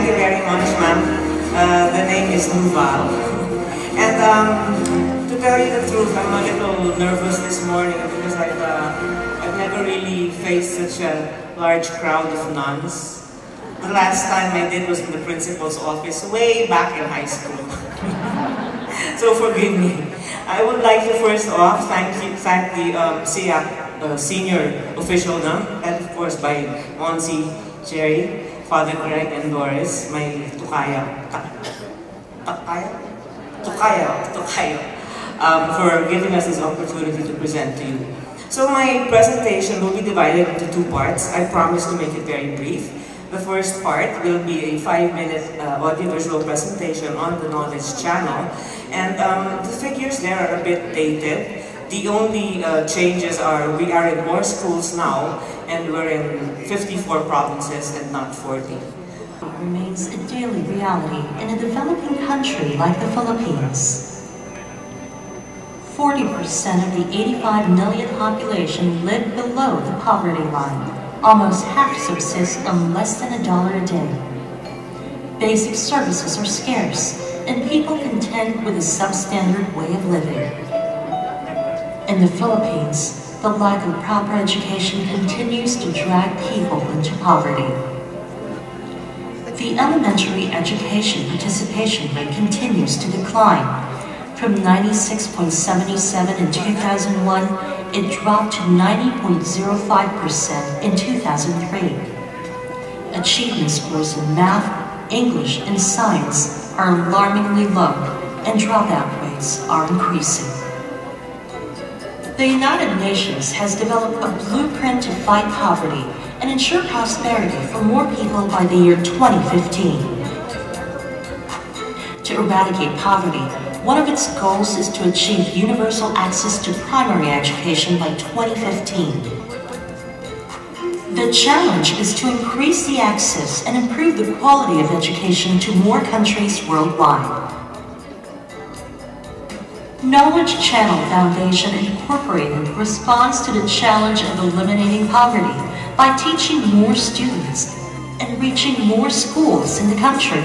thank you very much, ma'am. The name is Nuval. And to tell you the truth, I'm a little nervous this morning because I've never really faced such a large crowd of nuns. The last time I did was in the principal's office way back in high school. So forgive me. I would like to first off thank the CEAP senior official now, and of course by Monsi, Jerry, Father Greg, and Doris, my tukaya, for giving us this opportunity to present to you. So my presentation will be divided into two parts. I promise to make it very brief. The first part will be a 5-minute audiovisual presentation on the Knowledge Channel. And the figures there are a bit dated. The only changes are we are in more schools now, and we're in 54 provinces and not 40. Remains a daily reality in a developing country like the Philippines. 40% of the 85 million population live below the poverty line. Almost half subsist on less than $1 a day. Basic services are scarce, and people contend with a substandard way of living. In the Philippines, the lack of proper education continues to drag people into poverty. The elementary education participation rate continues to decline. From 96.77 in 2001, it dropped to 90.05% in 2003. Achievement scores in math, English, and science are alarmingly low, and dropout rates are increasing. The United Nations has developed a blueprint to fight poverty and ensure prosperity for more people by the year 2015. To eradicate poverty, one of its goals is to achieve universal access to primary education by 2015. The challenge is to increase the access and improve the quality of education to more countries worldwide. Knowledge Channel Foundation Incorporated responds to the challenge of eliminating poverty by teaching more students and reaching more schools in the country.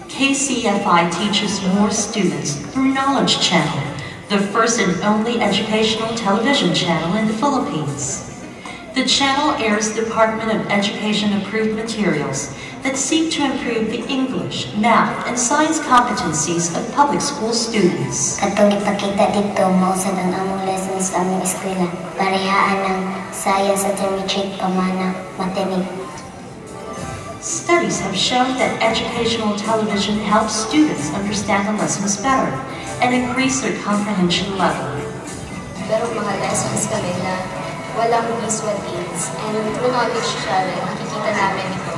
KCFI teaches more students through Knowledge Channel, the first and only educational television channel in the Philippines. The channel airs Department of Education-approved materials that seek to improve the English, math, and science competencies of public school students. Katong ipakita dito, mausad ang among lessons sa aming eskwela. Parehaan ng science at chemistry, pamana, mathematics. Studies have shown that educational television helps students understand the lessons better and increase their comprehension level. Pero mga lessons kami na walang visual aids, and through Knowledge Channel, nakikita namin ito.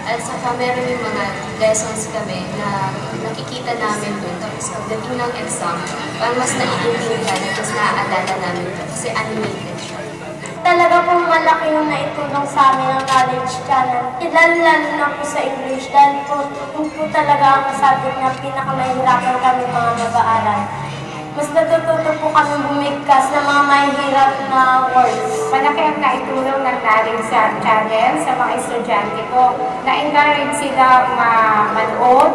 At saka meron yung mga lessons kami na nakikita namin doon. Tapos pagdating ng exam, parang mas naiintindihan at mas naaalala namin ito kasi animated siya. Talaga pong malaki yung naitulong sa amin ng Knowledge Channel. Lalo na po sa English dahil po talaga ang subject na pinakamahirapan kami mga mag-aaral. Mas natututo po kami bumigkas ng mga mahihirap na words. Malaki ang naitulong ng Knowledge Channel sa mga estudyante ko. Na-encourage sila manood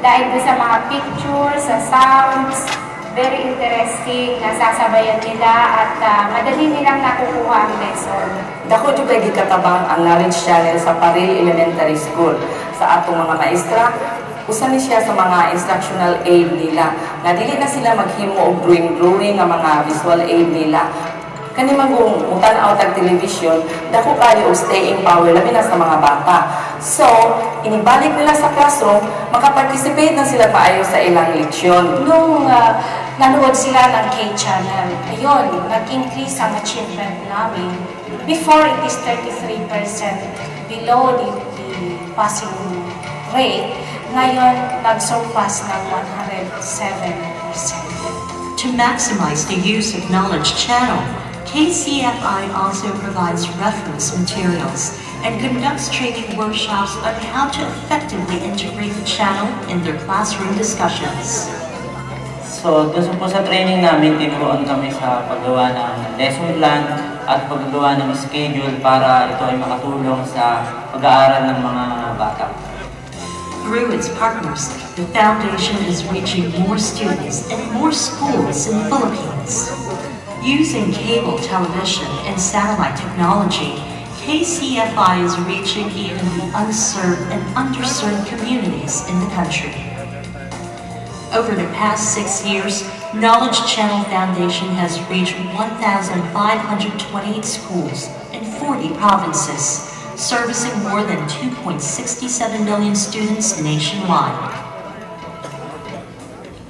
dahil sa mga pictures, sa sounds. Very interesting, nasasabayan nila at madali nilang nakukuha ang lesson. Dako juga gikatabang ang Knowledge Channel sa Paril Elementary School. Sa atong mga maestra, usa ni siya sa mga instructional aid nila. Nga dili na sila maghimo og drawing nga mga visual aid nila. Kani magong mutan-aw tag television, dako kayo og staying power labi na sa mga bata. So, inibalik nila sa classroom, makaparticipate na sila maayo sa ilang leksyon. Nung nanood sila ng K-Channel, ayun, nag-increase ang achievement namin. Before, it is 33% below the passing rate. Ngayon, nag-surpass ng 107%. To maximize the use of Knowledge Channel, KCFI also provides reference materials and conducts training workshops on how to effectively integrate the channel in their classroom discussions. So, doon po sa training namin, tinuruan kami sa paggawa ng lesson plan, at paggawa ng schedule para ito ay makatulong sa pag-aaral ng mga bata. Through its partners, the foundation is reaching more students and more schools in the Philippines. Using cable television and satellite technology, KCFI is reaching even the unserved and underserved communities in the country. Over the past 6 years, Knowledge Channel Foundation has reached 1,528 schools in 40 provinces, servicing more than 2.67 million students nationwide.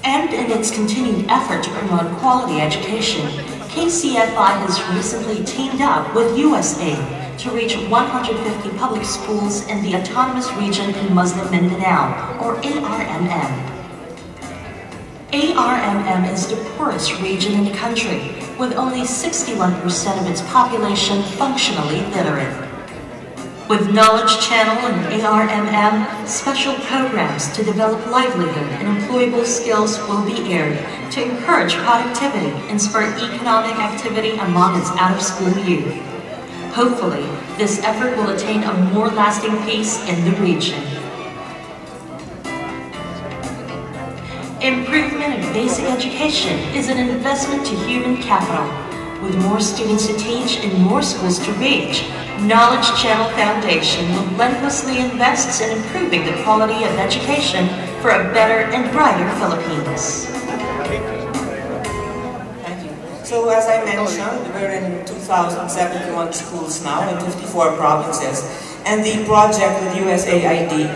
And in its continued effort to promote quality education, KCFI has recently teamed up with USAID to reach 150 public schools in the Autonomous Region in Muslim Mindanao, or ARMM. ARMM is the poorest region in the country, with only 61% of its population functionally literate. With Knowledge Channel and ARMM, special programs to develop livelihood and employable skills will be aired to encourage productivity and spur economic activity among its out-of-school youth. Hopefully, this effort will attain a more lasting peace in the region. Improvement in basic education is an investment to human capital. With more students to teach and more schools to reach, Knowledge Channel Foundation relentlessly invests in improving the quality of education for a better and brighter Philippines. Thank you. So as I mentioned, we're in 2,071 schools now in 54 provinces, and the project with USAID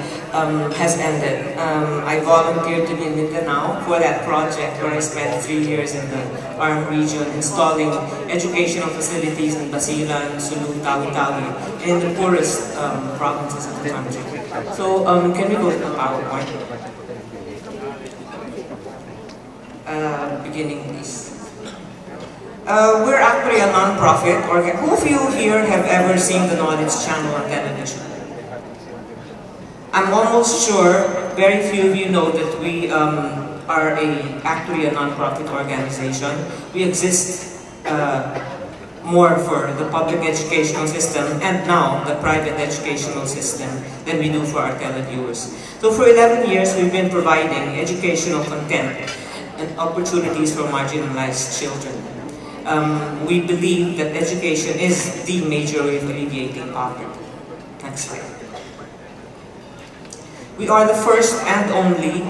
has ended. I volunteered to be in Mindanao for that project, where I spent 3 years in the ARM region installing educational facilities in Basilan, Sulu, Tawi-Tawi, in the poorest provinces of the country. So can we go to the PowerPoint? Beginning please. We're actually a non-profit organ. Who of you here have ever seen the Knowledge Channel on television? I'm almost sure very few of you know that we are actually a non-profit organization. We exist more for the public educational system and now the private educational system than we do for our televiewers. So for 11 years we've been providing educational content and opportunities for marginalized children. We believe that education is the major way of alleviating poverty. Next slide. We are the first and only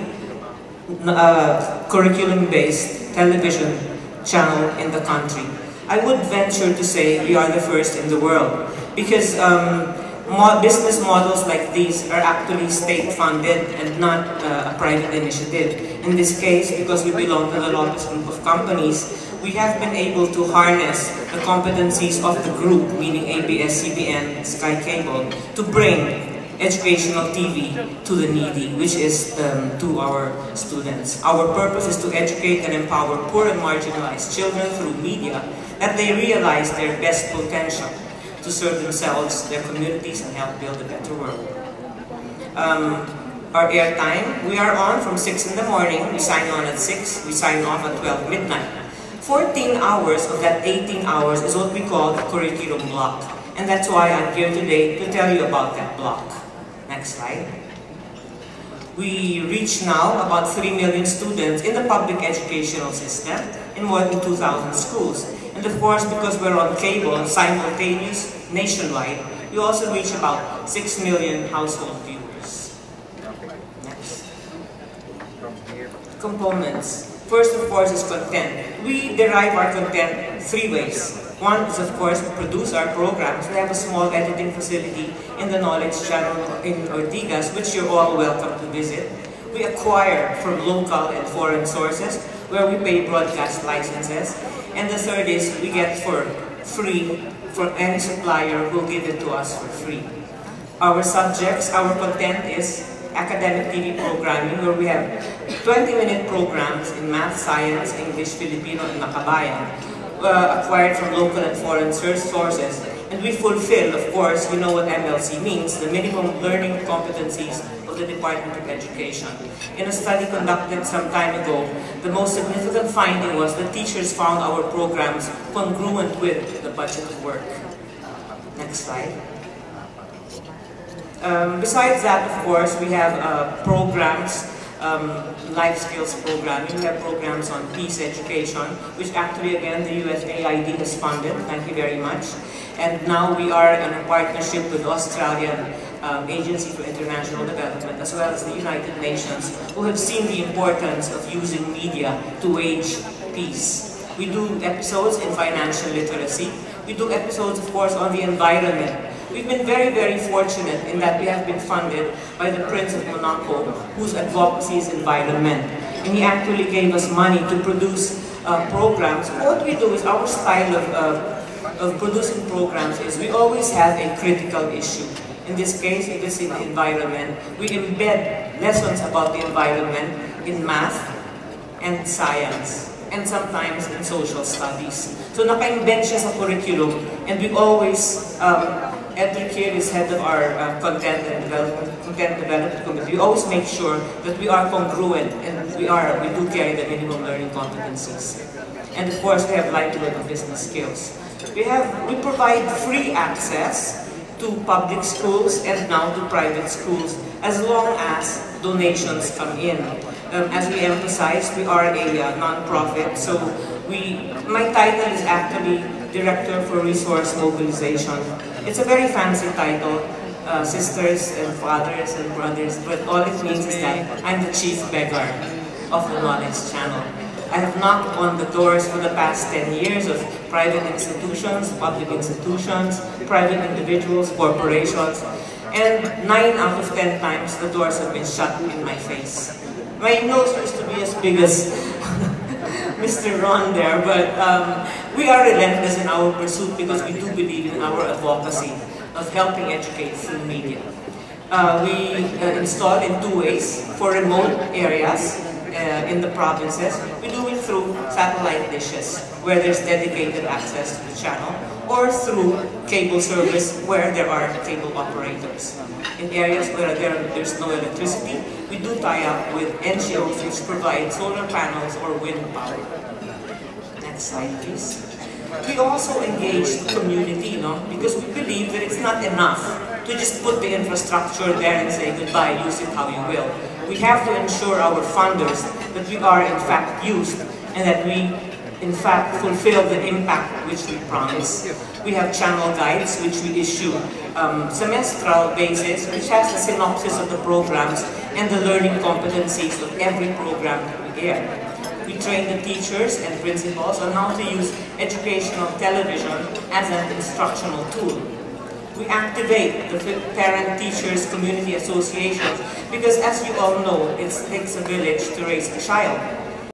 curriculum-based television channel in the country. I would venture to say we are the first in the world because business models like these are actually state-funded and not a private initiative. In this case, because we belong to the largest group of companies, we have been able to harness the competencies of the group, meaning ABS-CBN, Sky Cable, to bring educational TV to the needy, which is to our students. Our purpose is to educate and empower poor and marginalized children through media, that they realize their best potential to serve themselves, their communities, and help build a better world. Our airtime, we are on from 6 in the morning, we sign on at 6, we sign off at 12 midnight. 14 hours of that 18 hours is what we call the curriculum block. And that's why I'm here today to tell you about that block. Next slide. We reach now about 3 million students in the public educational system in more than 2,000 schools. And of course, because we're on cable, simultaneous, nationwide, we also reach about 6 million household viewers. Next. Components. First, of course, is content. We derive our content 3 ways. One is, of course, we produce our programs. We have a small editing facility in the Knowledge Channel in Ortigas, which you're all welcome to visit. We acquire from local and foreign sources, where we pay broadcast licenses. And the third is we get for free from any supplier who will give it to us for free. Our subjects, our content is academic TV programming, where we have 20-minute programs in math, science, English, Filipino, and Makabayan, acquired from local and foreign sources. And we fulfill, of course, you know what MLC means, the minimum learning competencies of the Department of Education. In a study conducted some time ago, the most significant finding was that teachers found our programs congruent with the budget work. Next slide. Besides that, of course, we have programs, life skills programming. We have programs on peace education, which actually, again, the USAID has funded. Thank you very much. And now we are in a partnership with the Australian Agency for International Development, as well as the United Nations, who have seen the importance of using media to wage peace. We do episodes in financial literacy. We do episodes, of course, on the environment. We've been very, very fortunate in that we have been funded by the Prince of Monaco, whose advocacy is environment. And he actually gave us money to produce programs. What we do is, our style of producing programs is we always have a critical issue. In this case, it is in the environment. We embed lessons about the environment in math and science, and sometimes in social studies. So naka-embed siya sa curriculum, and we always, Edric here is head of our content development committee. We always make sure that we are congruent, and we do carry the minimum learning competencies. And of course, we have livelihood and business skills. We provide free access to public schools and now to private schools, as long as donations come in. As we emphasize, we are a non-profit, so my title is actually Director for Resource Mobilization. It's a very fancy title, sisters and fathers and brothers, but all it means is that I'm the chief beggar of the Knowledge Channel. I have knocked on the doors for the past 10 years of private institutions, public institutions, private individuals, corporations, and 9 out of 10 times the doors have been shut in my face. My nose used to be as big as Mr. Ron there, but we are relentless in our pursuit because we do believe in our advocacy of helping educate through media. We install in 2 ways. For remote areas in the provinces, we do it through satellite dishes, where there's dedicated access to the channel, or through cable service, where there are cable operators. In areas where there's no electricity, we do tie up with NGOs which provide solar panels or wind power. Next slide, please. We also engage the community, because we believe that it's not enough to just put the infrastructure there and say goodbye, use it how you will. We have to ensure our funders that we are in fact used and that we in fact fulfill the impact which we promise. We have channel guides which we issue semestral basis, which has the synopsis of the programs and the learning competencies of every program that we air. We train the teachers and principals on how to use educational television as an instructional tool. We activate the parent-teachers community associations because, as you all know, it takes a village to raise a child.